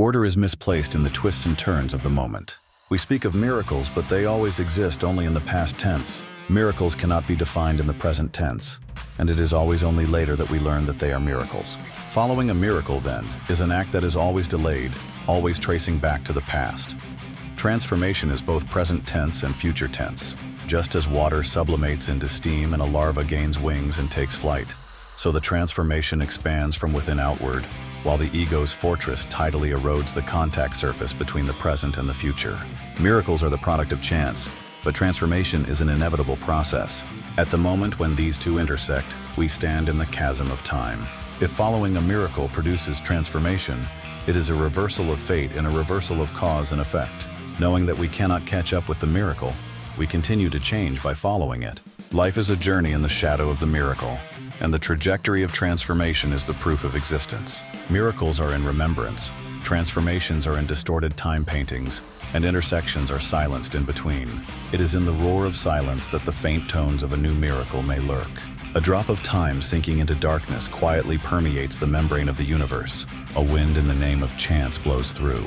Order is misplaced in the twists and turns of the moment. We speak of miracles, but they always exist only in the past tense. Miracles cannot be defined in the present tense, and it is always only later that we learn that they are miracles. Following a miracle, then, is an act that is always delayed, always tracing back to the past. Transformation is both present tense and future tense. Just as water sublimates into steam and a larva gains wings and takes flight, so the transformation expands from within outward, while the ego's fortress tidally erodes the contact surface between the present and the future. Miracles are the product of chance, but transformation is an inevitable process. At the moment when these two intersect, we stand in the chasm of time. If following a miracle produces transformation, it is a reversal of fate and a reversal of cause and effect. Knowing that we cannot catch up with the miracle, we continue to change by following it. Life is a journey in the shadow of the miracle, and the trajectory of transformation is the proof of existence. Miracles are in remembrance, transformations are in distorted time paintings, and intersections are silenced in between. It is in the roar of silence that the faint tones of a new miracle may lurk. A drop of time sinking into darkness quietly permeates the membrane of the universe. A wind in the name of chance blows through,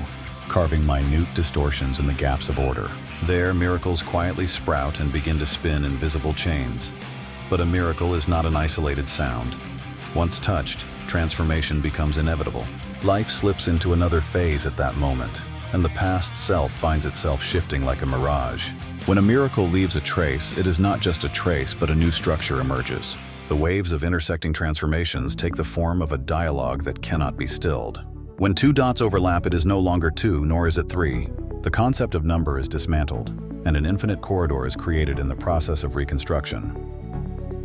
carving minute distortions in the gaps of order. There, miracles quietly sprout and begin to spin invisible chains. But a miracle is not an isolated sound. Once touched, transformation becomes inevitable. Life slips into another phase at that moment, and the past self finds itself shifting like a mirage. When a miracle leaves a trace, it is not just a trace, but a new structure emerges. The waves of intersecting transformations take the form of a dialogue that cannot be stilled. When two dots overlap, it is no longer two, nor is it three. The concept of number is dismantled, and an infinite corridor is created in the process of reconstruction.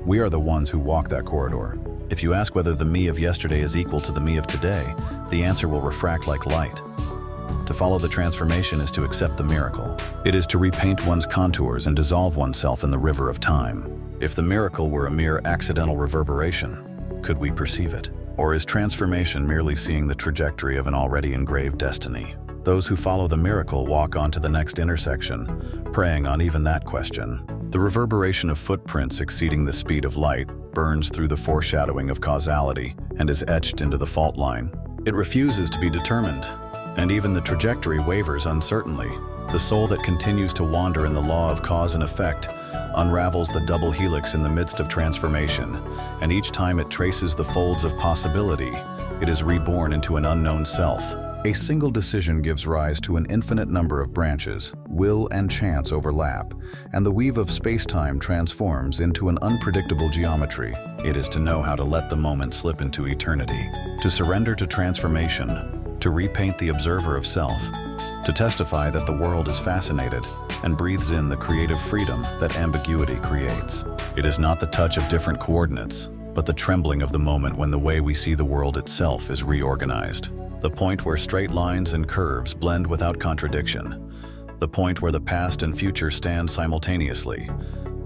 We are the ones who walk that corridor. If you ask whether the me of yesterday is equal to the me of today, the answer will refract like light. To follow the transformation is to accept the miracle. It is to repaint one's contours and dissolve oneself in the river of time. If the miracle were a mere accidental reverberation, could we perceive it? Or is transformation merely seeing the trajectory of an already engraved destiny? Those who follow the miracle walk on to the next intersection, preying on even that question. The reverberation of footprints exceeding the speed of light burns through the foreshadowing of causality and is etched into the fault line. It refuses to be determined, and even the trajectory wavers uncertainly. The soul that continues to wander in the law of cause and effect unravels the double helix in the midst of transformation, and each time it traces the folds of possibility, it is reborn into an unknown self. A single decision gives rise to an infinite number of branches. Will and chance overlap, and the weave of space-time transforms into an unpredictable geometry. It is to know how to let the moment slip into eternity, to surrender to transformation, to repaint the observer of self, to testify that the world is fascinated and breathes in the creative freedom that ambiguity creates. It is not the touch of different coordinates, but the trembling of the moment when the way we see the world itself is reorganized. The point where straight lines and curves blend without contradiction. The point where the past and future stand simultaneously.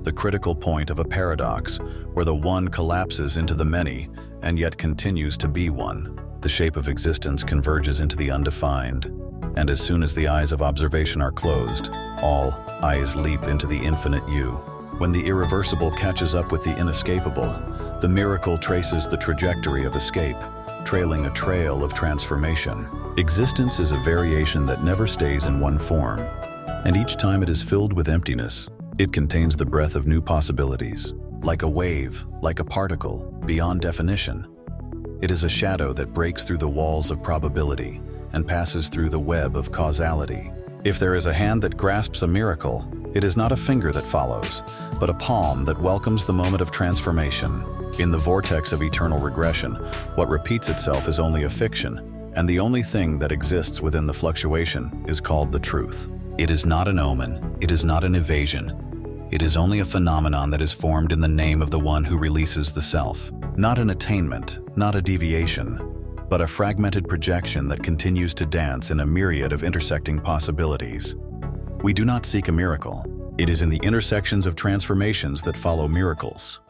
The critical point of a paradox, where the one collapses into the many and yet continues to be one. The shape of existence converges into the undefined, and as soon as the eyes of observation are closed, all eyes leap into the infinite you. When the irreversible catches up with the inescapable, the miracle traces the trajectory of escape, trailing a trail of transformation. Existence is a variation that never stays in one form, and each time it is filled with emptiness, it contains the breath of new possibilities. Like a wave, like a particle, beyond definition. It is a shadow that breaks through the walls of probability and passes through the web of causality. If there is a hand that grasps a miracle, it is not a finger that follows, but a palm that welcomes the moment of transformation. In the vortex of eternal regression, what repeats itself is only a fiction, and the only thing that exists within the fluctuation is called the truth. It is not an omen, it is not an evasion. It is only a phenomenon that is formed in the name of the one who releases the self. Not an attainment, not a deviation, but a fragmented projection that continues to dance in a myriad of intersecting possibilities. We do not seek a miracle. It is in the intersections of transformations that follow miracles.